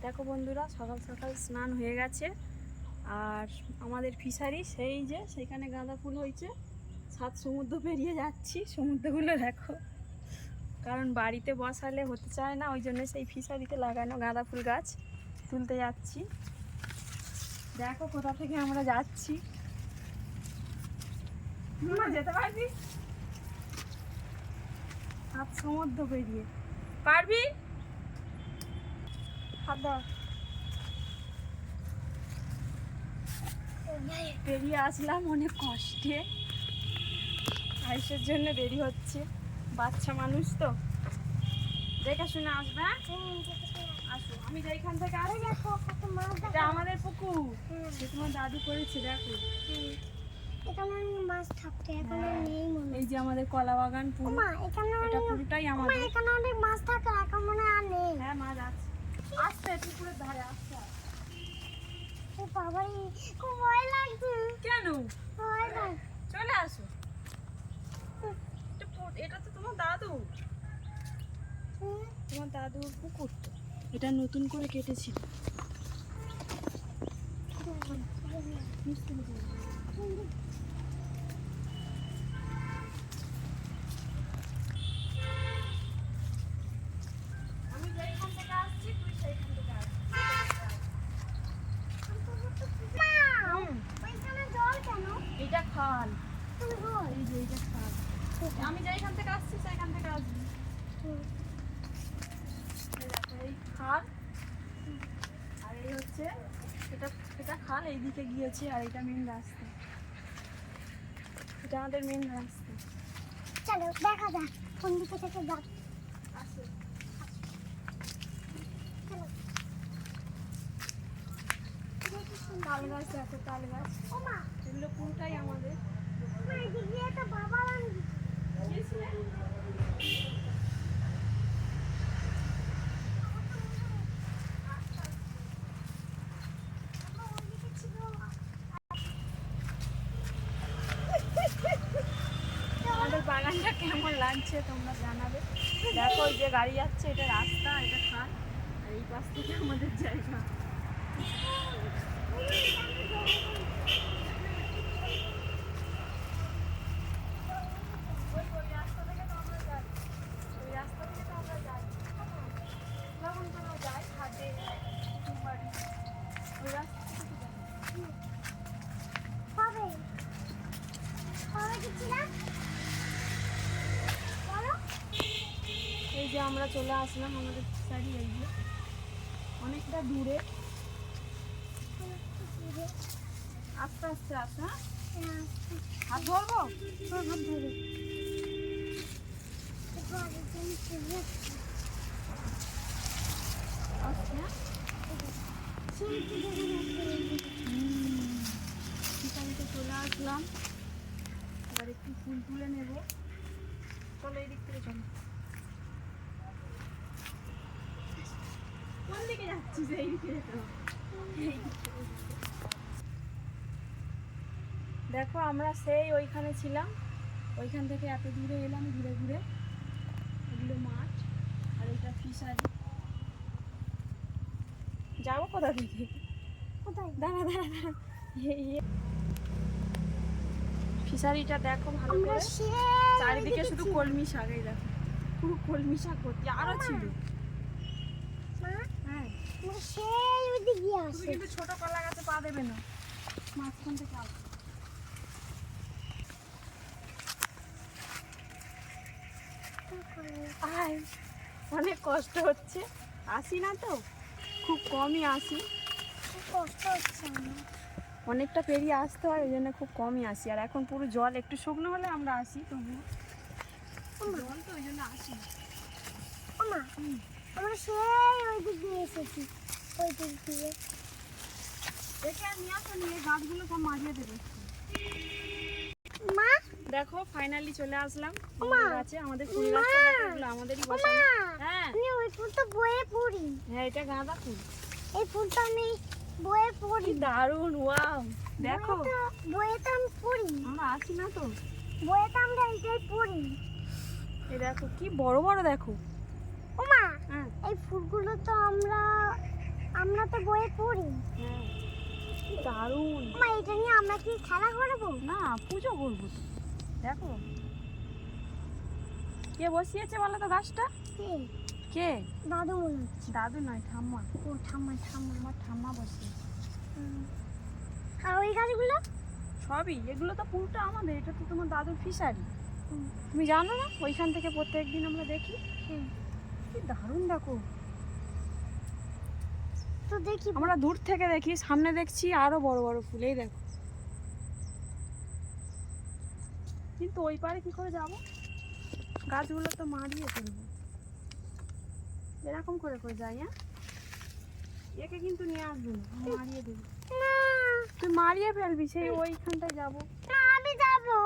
দেখো বন্ধুরা, সকাল সকাল স্নান হয়ে গেছে। আর আমাদের ফিশারি সেই যে সেখানে গাঁদা ফুল হয়েছে। 7 সমুদ্র পেরিয়ে যাচ্ছি, সমুদ্রগুলো দেখো। কারণ বাড়িতে বসালে হতে চায় না, ওই জন্য সেই ফিশারিতে লাগানো গাঁদা ফুল গাছ তুলতে যাচ্ছি। দেখো কোথা থেকে আমরা যাচ্ছি। যেতে পারবি? 7 সমুদ্র পেরিয়ে পারবি? পেরিয়ে আসলাম অনেক কষ্টে, আইসের জন্য দেরি হচ্ছে। বাচ্চা মানুষ তো, দেখে শুনে আসবে। আসো, আমি যেখান থেকে আসি এটা আমাদের পুকুর, তোমার দাদু করেছে। দেখো মাছ থাকতে এখন নেই মনে। এই যে আমাদের কলা বাগান পুরো, এটা পুরোটাই আমাদের। এখানে অনেক মাছ থাকে, এখন মনে আর নেই। হ্যাঁ, মাছ আছে, আসছে পুকুরের ধারে আসছে। বাবাই খুব ভয় লাগছে। কেন? ভয় লাগে। চলে আসো, এটা তো তোমার দাদু, তোমার দাদুর পুকুর তো, এটা নতুন করে কেটেছিল। আমি যেখান থেকে আসছি তুই সেইখান থেকে আসবি। ওইখানে জল কেন? এটা খাল, এই যে এইটা খাল। আমি যেখান থেকে আসছি সেইখান থেকে আসবি। এই দেখো, এই খাল, আর এই হচ্ছে এটা, এটা খাল এইদিকে গিয়েছে, আর এটা মেন রাস্তা, এটা আমাদের মেন রাস্তা। চলো দেখা যাক কোন দিকে থেকে যাক। আসো, তাল গাছ দেখো, তাল গাছ, ওমা এগুলো পুরোটাই আমাদের। এদিকে একটা বাবা রান্না গিয়েছিলে? আমাদের বাগানটা কেমন লাগছে তোমরা জানাবে। দেখো ওই যে গাড়ি যাচ্ছে, এটা রাস্তা, এটা খাল, আর এই পাশ থেকে আমাদের জায়গা। ওই রাস্তা থেকে তো আমরা যাই, ওই রাস্তা থেকে তো আমরা যাই, যখন কোনো যাই হাটে, কুটুম বাড়ি, ওই রাস্তা থেকে তো যাই। কবে কবে গেছিলাম বলো? এই যে আমরা চলে আসলাম আমাদের ফিশারি, এই যে অনেকটা দূরে। আস্তে আস্তে আসা, হাত ধরবো? হাত ধরে আস্তে, হ্যাঁ? ফিশারিতে চলে আসলাম, এবার একটু ফুল তুলে নেব। চলো এই দিক থেকে চলো। কোন দিকে যাচ্ছিস? এই দিকে যেতে হবে। এই দিক থেকে। দেখো আমরা সেই ওইখানে ছিলাম, ওইখান থেকে এত দূরে এলাম ঘুরে ঘুরে। এগুলো মাঠ, আর এটা ফিশারি। যাবো কোথা থেকে? কোথায়? দাঁড়া দাঁড়া দাঁড়া, ফিশারিটা দেখো ভালো আমরা করে, সেই চারিদিকে শুধু কলমি শাক। এই দেখো পুরো কলমি শাক ভর্তি, আরো ছিল। মা হ্যাঁ, আমরা সেই ওইদিকে গিয়ে তুমি আসি। কিন্তু ছোট কলা গাছে পা দেবে না, মাঝখান থেকে আসো। আয়, অনেক কষ্ট হচ্ছে, আসি না তো, খুব কমই আসি। খুব কষ্ট হচ্ছে আমার। অনেকটা পেরিয়ে আসতে হয়, ওই জন্য খুব কমই আসি। আর এখন পুরো জল একটু শুকনো হলে আমরা আসি, তবুও জল তো ওই জন্য আসি না। ওমা আমরা সেই ওই দিক দিয়ে এসেছি, ওই দিক দিয়ে। দেখে আর নিয়ে আসো, নিয়ে গাছগুলো সব মারিয়ে দেবে। মা দেখো ফাইনালি চলে আসলাম ওমা, ফুল গাছে। আমাদের ফুল গাছটা দেখো, এগুলো আমাদেরই বসানো। হ্যাঁ আমি ওই ফুলটা বয়ে পড়ি। হ্যাঁ, এটা গাঁদা ফুল। এই ফুলটা আমি বয়ে পড়ি। কি দারুণ, ওয়াও! দেখো বয়ে তো আমি পড়ি, আমরা আসি না তো, বয়ে তো আমরা এইটাই পড়ি। এই দেখো কি বড় বড়, দেখো। ওমা হ্যাঁ, এই ফুলগুলো তো আমরা বইয়ে পড়ি। হ্যাঁ, কি দারুণ। মা এটা নিয়ে আমরা কি খেলা করবো? না, পুজো করবো তো। দেখো কে বসিয়েছে বলো তো গাছটা? কে? কে? দাদু মনে হচ্ছে। দাদু নয়, ঠাম্মা। ও ঠাম্মা ঠাম্মা। আমার ঠাম্মা বসিয়েছে। আর ওই গাছগুলো? সবই এগুলো তো পুরোটা আমাদের, এটা তো তোমার দাদুর ফিশারি। হুম। তুমি জানো না? ওইখান থেকে প্রত্যেকদিন আমরা দেখি। হ্যাঁ। কি দারুণ দেখো। তো দেখি। আমরা দূর থেকে দেখি, সামনে দেখছি আরো বড় বড় ফুল। এই দেখো। কিন্তু ওই পারে কি করে যাব? গাছগুলো তো মারিয়ে ফেলবো। এরকম করে করে যাই। হ্যাঁ, একে কিন্তু নিয়ে আসবো না, মারিয়ে দেবো। না তুই মারিয়ে ফেলবি, সেই ওইখানটায় যাবো। না আমি যাবো।